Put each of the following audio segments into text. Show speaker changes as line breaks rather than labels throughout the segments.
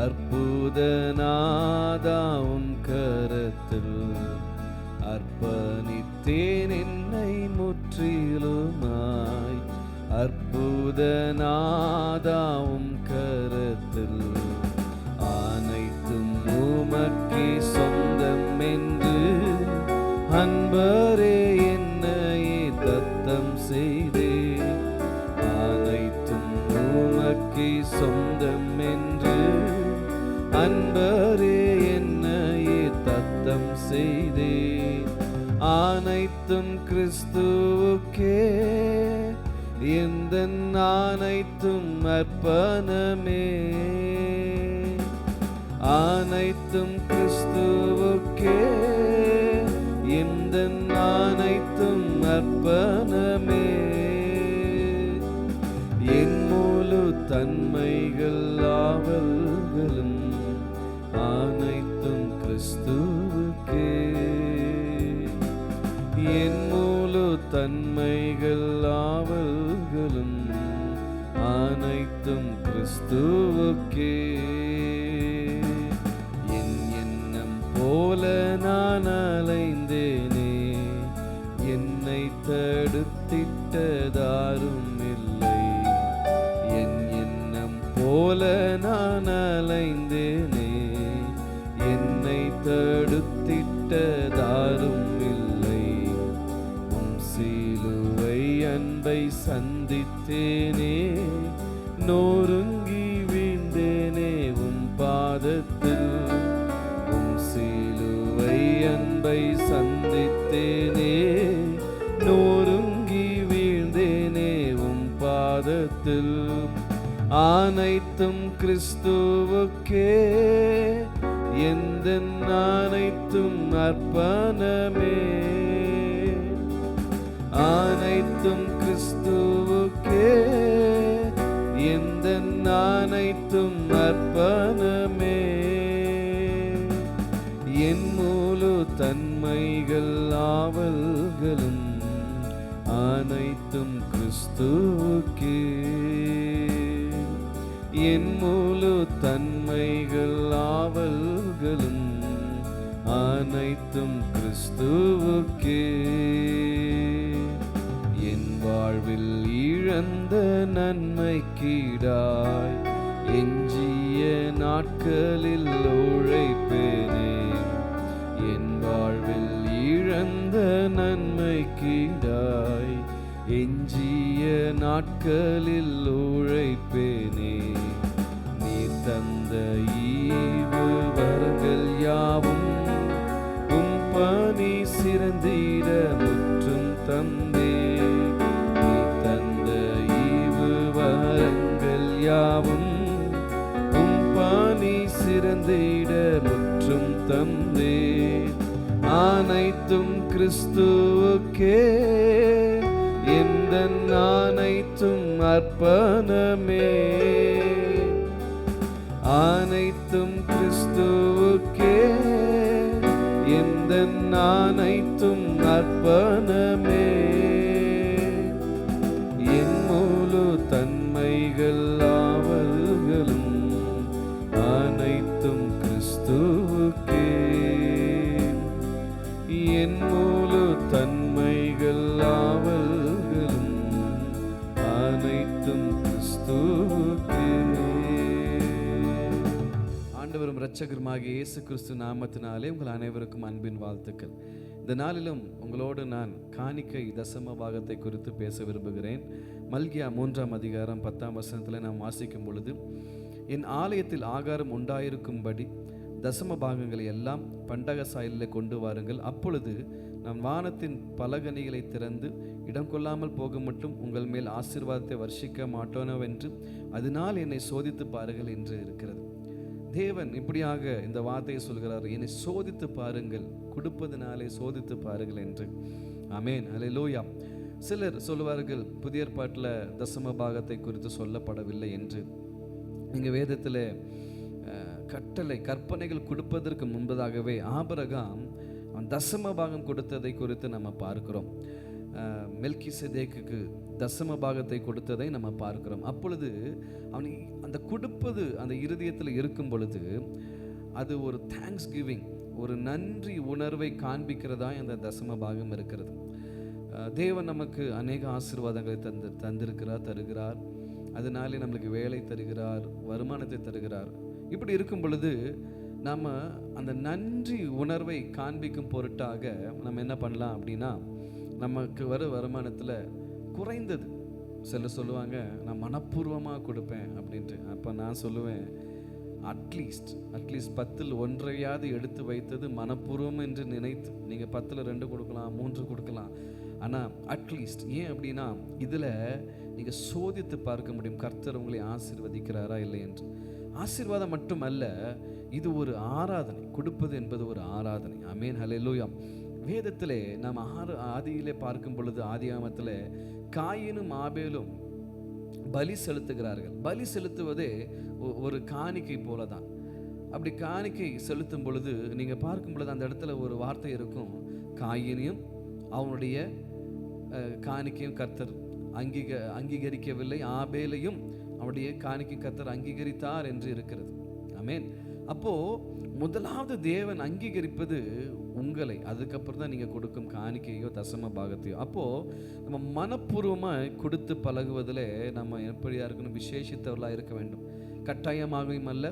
அற்புதநாதாவும் கரத்தில் அர்ப்பணித்தேன் என்னை முற்றிலுமாய். அற்புதநாதாவும் கரத்தில் அனைத்தும் உமக்கே சொந்தம் என்று அன்பரே என்னையே தத்தம் செய்தே. அனைத்தும் உமக்கே சொந்தம் என்று அன்பரே என்னையே தத்தம் செய்தே. அனைத்தும் கிறிஸ்துவுக்கே எந்தன் அனைத்தும் அர்ப்பணமே. அனைத்தும் கிறிஸ்துவுக்கே எந்தன் அனைத்தும் அர்ப்பணமே. என் முழு தன்மைகள் ஆவல்களும் அனைத்தும் கிறிஸ்துவுக்கே. என் முழு தன்மைகள் ஆவல்களும் அனைத்தும் கிறிஸ்துவுக்கே. என் எண்ணம் போல நான் அலைந்தேனே, என்னை தடுத்திட்டதாரும் இல்லை. என் எண்ணம் போல நான் அலைந்தேனே, என்னை தடுத்திட்டதாரும் இல்லை. உம் சிலுவை அன்பை சந்தித்தேனே, நொறுங்கி வீழ்ந்தேனே உம் பாதத்தில். உம் சிலுவை அன்பை சந்தித்தேனே, நொறுங்கி வீழ்ந்தேனே உம் பாதத்தில். அனைத்தும் கிறிஸ்துவுக்கே எந்தன் அனைத்தும் அர்ப்பணமே. அனைத்தும் கிறிஸ்துவுக்கே எந்தன் அனைத்தும் அர்ப்பணமே. என் முழு தன்மைகள் ஆவல்களும் அனைத்தும் கிறிஸ்துவுக்கே. என் முழு தன்மைகள் ஆவல்களும் அனைத்தும் கிறிஸ்துவுக்கே. என் வாழ்வில் இழந்த நன்மைக்கீடாய் எஞ்சிய நாட்களில் உழைப்பேனே. என் வாழ்வில் இழந்த நன்மைக்கீடாய் எஞ்சிய நாட்களில் உழைப்பேனே. நீர் தந்த ஈவு வரங்கள் யாவும் உம் பணி சிறந்திட முற்றும் தந்தே. நீர் தந்த ஈவு வரங்கள் யாவும் உம் பணி சிறந்திட முற்றும் தந்தே. அனைத்தும் கிறிஸ்துவுக்கே எந்தன் அனைத்தும் அர்ப்பணமே. அனைத்தும் கிறிஸ்துவுக்கே எந்தன் அனைத்தும் அர்ப்பணமே. என் முழு தன்மைகள் ஆவல்களும் அனைத்தும் கிறிஸ்துவுக்கே. என் முழு தன்மைகள் ஆவல்களும் அனைத்தும் கிறிஸ்துவுக்கே. ஆண்டவரும் இரட்சகருமாகிய இயேசு கிறிஸ்து நாமத்தினாலே உங்கள் அனைவருக்கும் அன்பின் வாழ்த்துக்கள். இந்த நாளிலும் உங்களோடு நான் காணிக்கை தசம பாகத்தை குறித்து பேச விரும்புகிறேன். மல்கியா 3ஆம் அதிகாரம் 10ஆம் வசனத்தில் நாம் வாசிக்கும் பொழுது, என் ஆலயத்தில் ஆகாரம் உண்டாயிருக்கும்படி தசம பாகங்களை எல்லாம் பண்டக சாயலில் கொண்டு வாருங்கள். அப்பொழுது நான் வானத்தின் பலகணிகளை திறந்து இடம் கொள்ளாமல் போக மட்டும் உங்கள் மேல் ஆசீர்வாதத்தை வர்ஷிக்க மாட்டோனவென்று அதனால் என்னை சோதித்து பாருங்கள் என்று இருக்கிறது. தேவன் இப்படியாக இந்த வார்த்தையை சொல்கிறார், என்னை சோதித்து பாருங்கள், கொடுப்பதனாலே சோதித்து பாருங்கள் என்று. ஆமேன், அல்லேலூயா. சிலர் சொல்லுவார்கள், புதிய ஏற்பாட்டில் தசம பாகத்தை குறித்து சொல்லப்படவில்லை என்று. இங்கே வேதத்தில் கற்பனைகள் கொடுப்பதற்கு முன்பதாகவே ஆபிரகாம் அவன் தசம பாகம் கொடுத்ததை குறித்து நம்ம பார்க்கிறோம். மெல்கிசேதேக்குக்கு தசம பாகத்தை கொடுத்ததை நம்ம பார்க்கிறோம். அப்பொழுது அவன் அந்த கொடுப்பது அந்த இருதயத்தில் இருக்கும் பொழுது அது ஒரு தேங்க்ஸ் கிவிங், ஒரு நன்றி உணர்வை காண்பிக்கிறதா அந்த தசம பாகம் இருக்கிறது. தேவன் நமக்கு அநேக ஆசீர்வாதங்களை தருகிறார். அதனாலே நம்மளுக்கு வேலை தருகிறார், வருமானத்தை தருகிறார். இப்படி இருக்கும் பொழுது நம்ம அந்த நன்றி உணர்வை காண்பிக்கும் பொருட்டாக நம்ம என்ன பண்ணலாம் அப்படின்னா, நமக்கு வருமானத்தில் குறைந்தது சிலர் சொல்லுவாங்க நான் மனப்பூர்வமாக கொடுப்பேன் அப்படின்ட்டு. அப்போ நான் சொல்லுவேன் அட்லீஸ்ட் 10ல் 1 எடுத்து வைத்தது மனப்பூர்வம் என்று நினைத்து. நீங்கள் 10ல் 2 கொடுக்கலாம், 3 கொடுக்கலாம். ஆனால் அட்லீஸ்ட் ஏன் அப்படின்னா இதில் நீங்கள் சோதித்து பார்க்க முடியும் கர்த்தர் உங்களை ஆசீர்வதிக்கிறாரா இல்லை என்று. ஆசீர்வாதம் மட்டுமல்ல, இது ஒரு ஆராதனை. கொடுப்பது என்பது ஒரு ஆராதனை. ஆமென், ஹல்லேலூயா. வேதத்திலே நாம் ஆதியிலே பார்க்கும் பொழுது, ஆதியாகமத்திலே காயினும் ஆபேலும் பலி செலுத்துகிறார்கள். பலி செலுத்துவதே ஒரு காணிக்கை போல தான். அப்படி காணிக்கை செலுத்தும் பொழுது நீங்கள் பார்க்கும் பொழுது அந்த இடத்துல ஒரு வார்த்தை இருக்கும், காயினையும் அவனுடைய காணிக்கையும் கர்த்தர் அங்கீகரிக்கவில்லை, ஆபேலையும் அவனுடைய காணிக்கை கர்த்தர் அங்கீகரித்தார் என்று இருக்கிறது. ஆமென். அப்போது முதலாவது தேவன் அங்கீகரிப்பது உங்களை, அதுக்கப்புறம் தான் நீங்கள் கொடுக்கும் காணிக்கையோ தசம பாகத்தையோ. அப்போது நம்ம மனப்பூர்வமாக கொடுத்து பழகுவதில் நம்ம எப்படியா இருக்கணும், விசேஷித்தவர்களாக இருக்க வேண்டும். கட்டாயமாகவும் அல்ல,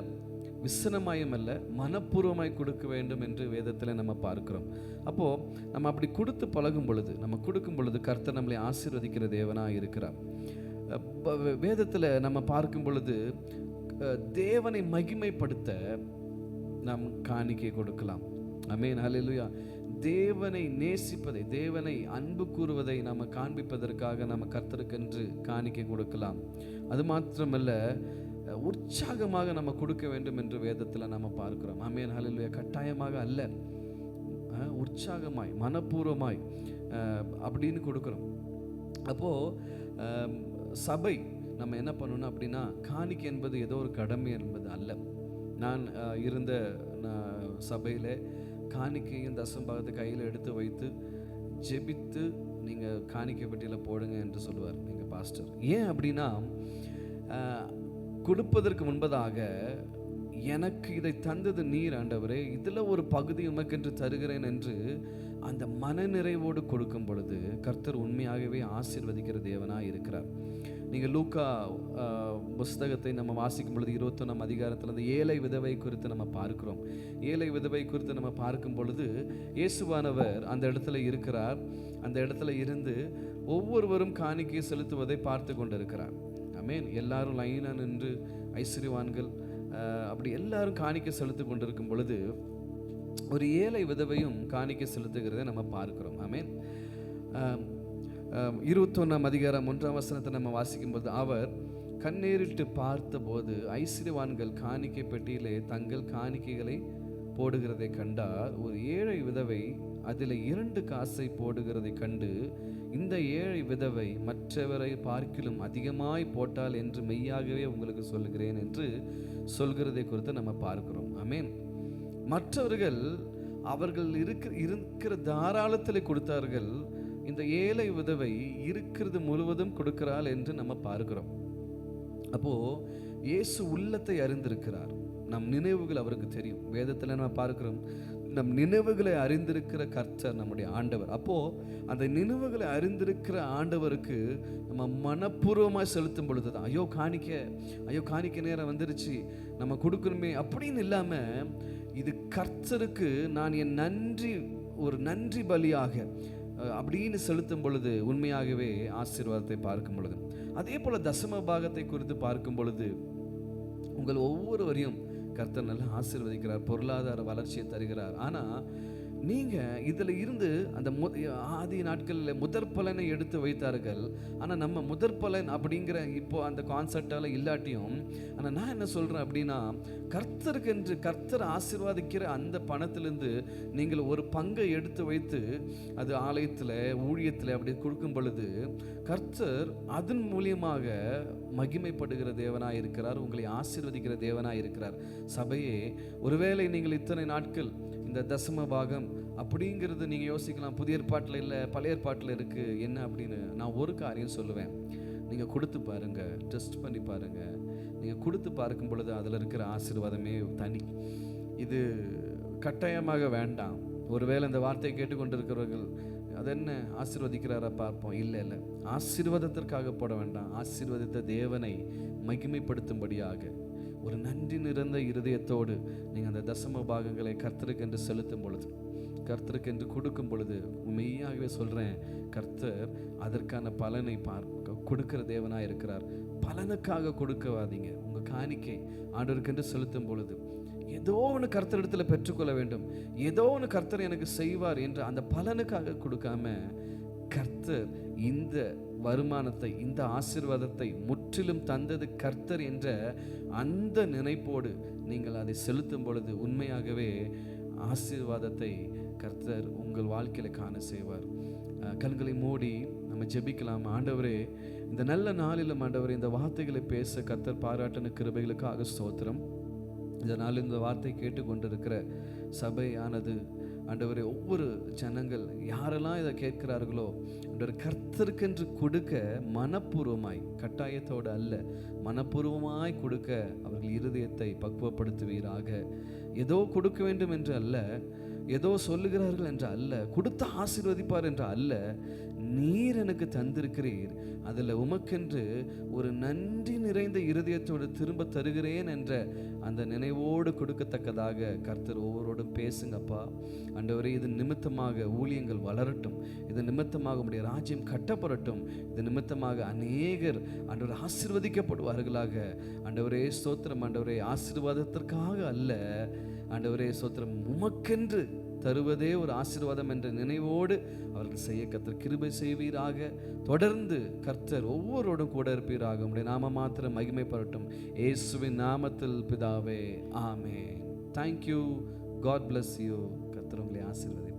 விசனமாயும் அல்ல, மனப்பூர்வமாய் கொடுக்க வேண்டும் என்று வேதத்தில் நம்ம பார்க்கிறோம். அப்போது நம்ம அப்படி கொடுத்து பழகும் பொழுது, நம்ம கொடுக்கும் பொழுது கர்த்தர் நம்மளை ஆசீர்வதிக்கிற தேவனாக இருக்கிறார். வேதத்தில் நம்ம பார்க்கும் பொழுது தேவனை மகிமைப்படுத்த நாம் காணிக்கை கொடுக்கலாம். ஆமென், ஹல்லேலூயா. தேவனை நேசிப்பதை, தேவனை அன்பு கூறுவதை நாம் காண்பிப்பதற்காக நம்ம கர்த்தருக்கென்று காணிக்கை கொடுக்கலாம். அது மாத்திரமல்ல, உற்சாகமாக நம்ம கொடுக்க வேண்டும் என்று வேதத்தில் நம்ம பார்க்கிறோம். ஆமென், ஹல்லேலூயா. கட்டாயமாக அல்ல, உற்சாகமாய் மனப்பூர்வமாய் அப்படின்னு கொடுக்குறோம். அப்போது சபை நம்ம என்ன பண்ணணும் அப்படின்னா, காணிக்கை என்பது ஏதோ ஒரு கடமை என்பது அல்ல. நான் இருந்த சபையில் காணிக்கையும் தசம்பாகத்தை கையில் எடுத்து வைத்து ஜெபித்து நீங்கள் காணிக்கை பெட்டியில் போடுங்க என்று சொல்லுவார் எங்கள் பாஸ்டர். ஏன் அப்படின்னா, கொடுப்பதற்கு முன்பதாக எனக்கு இதை தந்தது நீர் ஆண்டவரே, இதில் ஒரு பகுதி உமக்கென்று தருகிறேன் என்று அந்த மனநிறைவோடு கொடுக்கும் பொழுது கர்த்தர் உண்மையாகவே ஆசீர்வதிக்கிற தேவனாக இருக்கிறார். நீங்கள் லூக்கா புஸ்தகத்தை நம்ம வாசிக்கும் பொழுது 21ஆம் அதிகாரத்தில் அந்த ஏழை விதவை குறித்து நம்ம பார்க்கிறோம். ஏழை விதவை குறித்து நம்ம பார்க்கும் பொழுது இயேசுவானவர் அந்த இடத்துல இருக்கிறார். அந்த இடத்துல இருந்து ஒவ்வொருவரும் காணிக்கை செலுத்துவதை பார்த்து கொண்டிருக்கிறார். ஆமென். எல்லாரும் லைனாக நின்று ஐஸ்வர்யவான்கள் அப்படி எல்லாரும் காணிக்கை செலுத்தி கொண்டிருக்கும் பொழுது ஒரு ஏழை விதவையும் காணிக்கை செலுத்துகிறதை நம்ம பார்க்கிறோம். ஆமென். 21ஆம் அதிகாரம் 1ஆம் வசனத்தை நம்ம வாசிக்கும்போது, அவர் கண்ணேறிட்டு பார்த்தபோது ஐஸ்வர்யவான்கள் காணிக்கை பெட்டியிலே தங்கள் காணிக்கைகளை போடுகிறதை கண்டார். ஒரு ஏழை விதவை அதில் 2 காசை போடுகிறதை கண்டு, இந்த ஏழை விதவை மற்றவரை பார்க்கிலும் அதிகமாய் போட்டால் என்று மெய்யாகவே உங்களுக்கு சொல்கிறேன் என்று சொல்கிறதை குறித்து நம்ம பார்க்கிறோம். ஆமென். மற்றவர்கள் அவர்கள் இருக்கிற தாராளத்தில் கொடுத்தார்கள். இந்த ஏழை விதவை இருக்கிறது முழுவதும் கொடுக்கிறாள் என்று நம்ம பார்க்கிறோம். அப்போ இயேசு உள்ளத்தை அறிந்திருக்கிறார். நம் நினைவுகள் அவருக்கு தெரியும். வேதத்தில் நம்ம பார்க்கிறோம், நம் நினைவுகளை அறிந்திருக்கிற கர்த்தர் நம்முடைய ஆண்டவர். அப்போ அந்த நினைவுகளை அறிந்திருக்கிற ஆண்டவருக்கு நம்ம மனப்பூர்வமாக செலுத்தும் பொழுது தான், ஐயோ காணிக்க நேரம் வந்துருச்சு, நம்ம கொடுக்கணுமே அப்படின்னு இல்லாமல், இது கர்த்தருக்கு நான் என் ஒரு நன்றி பலியாக அப்படின்னு செலுத்தும் பொழுது உண்மையாகவே ஆசீர்வாதத்தை பார்க்கும் பொழுது, அதே போல தசம பாகத்தை குறித்து பார்க்கும் பொழுது உங்கள் ஒவ்வொருவரையும் கர்த்தர் நல்லா ஆசீர்வதிக்கிறார், பொருளாதார வளர்ச்சியை தருகிறார். ஆனால் நீங்கள் இதில் இருந்து அந்த ஆதி நாட்களில் முதற் பலனை எடுத்து வைத்தார்கள். ஆனால் நம்ம முதற் பலன் அப்படிங்கிற இப்போ அந்த கான்செப்டால் இல்லாட்டியும், ஆனால் நான் என்ன சொல்கிறேன் அப்படின்னா, கர்த்தருக்கென்று கர்த்தர் ஆசீர்வாதிக்கிற அந்த பணத்திலிருந்து நீங்கள் ஒரு பங்கை எடுத்து வைத்து அது ஆலயத்தில் ஊழியத்தில் அப்படி கொடுக்கும் பொழுது கர்த்தர் அதன் மூலியமாக மகிமைப்படுகிற தேவனாக இருக்கிறார், உங்களை ஆசீர்வதிக்கிற தேவனாக இருக்கிறார். சபையே, ஒருவேளை நீங்கள் இத்தனை நாட்கள் இந்த தசம பாகம் அப்படிங்கிறது நீங்கள் யோசிக்கலாம், புதிய ஏற்பாட்டில் இல்லை பழைய ஏற்பாட்டில் இருக்குது என்ன அப்படின்னு. நான் ஒரு காரியம் சொல்லுவேன், நீங்கள் கொடுத்து பாருங்கள், டெஸ்ட் பண்ணி பாருங்கள். நீங்கள் கொடுத்து பார்க்கும் பொழுது அதில் இருக்கிற ஆசீர்வாதமே தனி. இது கட்டாயமாக வேண்டாம். ஒருவேளை இந்த வார்த்தையை கேட்டுக்கொண்டிருக்கிறவர்கள் அது என்ன ஆசீர்வதிக்கிறாரா பார்ப்போம், இல்லை இல்லை, ஆசீர்வாதத்திற்காக போட வேண்டாம். ஆசீர்வதித்த தேவனை மகிமைப்படுத்தும்படியாக ஒரு நன்றி நிறைந்த இருதயத்தோடு நீங்கள் அந்த தசம பாகங்களை கர்த்தருக்கென்று செலுத்தும் பொழுது, கர்த்தருக்கென்று கொடுக்கும் பொழுது, உண்மையாகவே சொல்கிறேன், கர்த்தர் அதற்கான பலனை கொடுக்கிற தேவனாக இருக்கிறார். பலனுக்காக கொடுக்காதீங்க. உங்கள் காணிக்கை ஆண்டவருக்கென்று செலுத்தும் பொழுது ஏதோ ஒன்று கர்த்தரிடத்தில் பெற்றுக்கொள்ள வேண்டும், ஏதோ ஒன்று கர்த்தர் எனக்கு செய்வார் என்று அந்த பலனுக்காக கொடுக்காம, கர்த்தர் இந்த வருமானத்தை, இந்த ஆசீர்வாதத்தை முற்றிலும் தந்தது கர்த்தர் என்ற அந்த நினைப்போடு நீங்கள் அதை செலுத்தும் பொழுது உண்மையாகவே ஆசீர்வாதத்தை கர்த்தர் உங்கள் வாழ்க்கையில் காண செய்வார். கண்களை மூடி நம்ம ஜெபிக்கலாம். ஆண்டவரே, இந்த நல்ல நாளிலும் ஆண்டவரே, இந்த வார்த்தைகளை பேச கர்த்தர் பாராட்டின கிருபைகளுக்காக ஸ்தோத்திரம். இந்த நாளில் இந்த வார்த்தை கேட்டுக்கொண்டிருக்கிற சபையானது ஆண்டவரே, ஒவ்வொரு ஜனங்கள் யாரெல்லாம் இதை கேட்கிறார்களோ ஆண்டவரே, கர்த்தருக்கென்று கொடுக்க மனப்பூர்வமாய், கட்டாயத்தோடு அல்ல, மனப்பூர்வமாய் கொடுக்க அவர்கள் இருதயத்தை பக்குவப்படுத்துவீராக. ஏதோ கொடுக்க வேண்டும் என்று அல்ல, ஏதோ சொல்லுகிறார்கள் என்று அல்ல, கொடுத்து ஆசீர்வதிப்பார் என்று அல்ல, நீர் எனக்கு தந்திருக்கிறீர், அதில் உமக்கென்று ஒரு நன்றி நிறைந்த இருதயத்தோடு திரும்ப தருகிறேன் என்ற அந்த நினைவோடு கொடுக்கத்தக்கதாக கர்த்தர் ஒவ்வொருவரோடும் பேசுங்கப்பா. ஆண்டவரே, இது நிமித்தமாக ஊழியங்கள் வளரட்டும், இது நிமித்தமாக உடைய ராஜ்யம் கட்டப்படட்டும், இது நிமித்தமாக அநேகர் ஆண்டவர் ஆசீர்வதிக்கப்படுவார்களாக. ஆண்டவரே ஸ்தோத்திரம். ஆண்டவரே, ஆசீர்வாதத்திற்காக அல்ல ஆண்டவரே ஸ்தோத்திரம், உமக்கென்று தருவதே ஒரு ஆசீர்வாதம் என்ற நினைவோடு அவர்கள் செய்ய கர்த்தர் கிருபை செய்வீராக. தொடர்ந்து கர்த்தர் ஒவ்வொருவரோடும் கூட இருப்பீராக. உம்முடைய நாம மாத்திரம் மகிமைப்படட்டும். இயேசுவின் நாமத்தில் பிதாவே, ஆமென். தேங்க்யூ. God bless you. கர்த்தர் உங்களை ஆசீர்வதிப்பார்.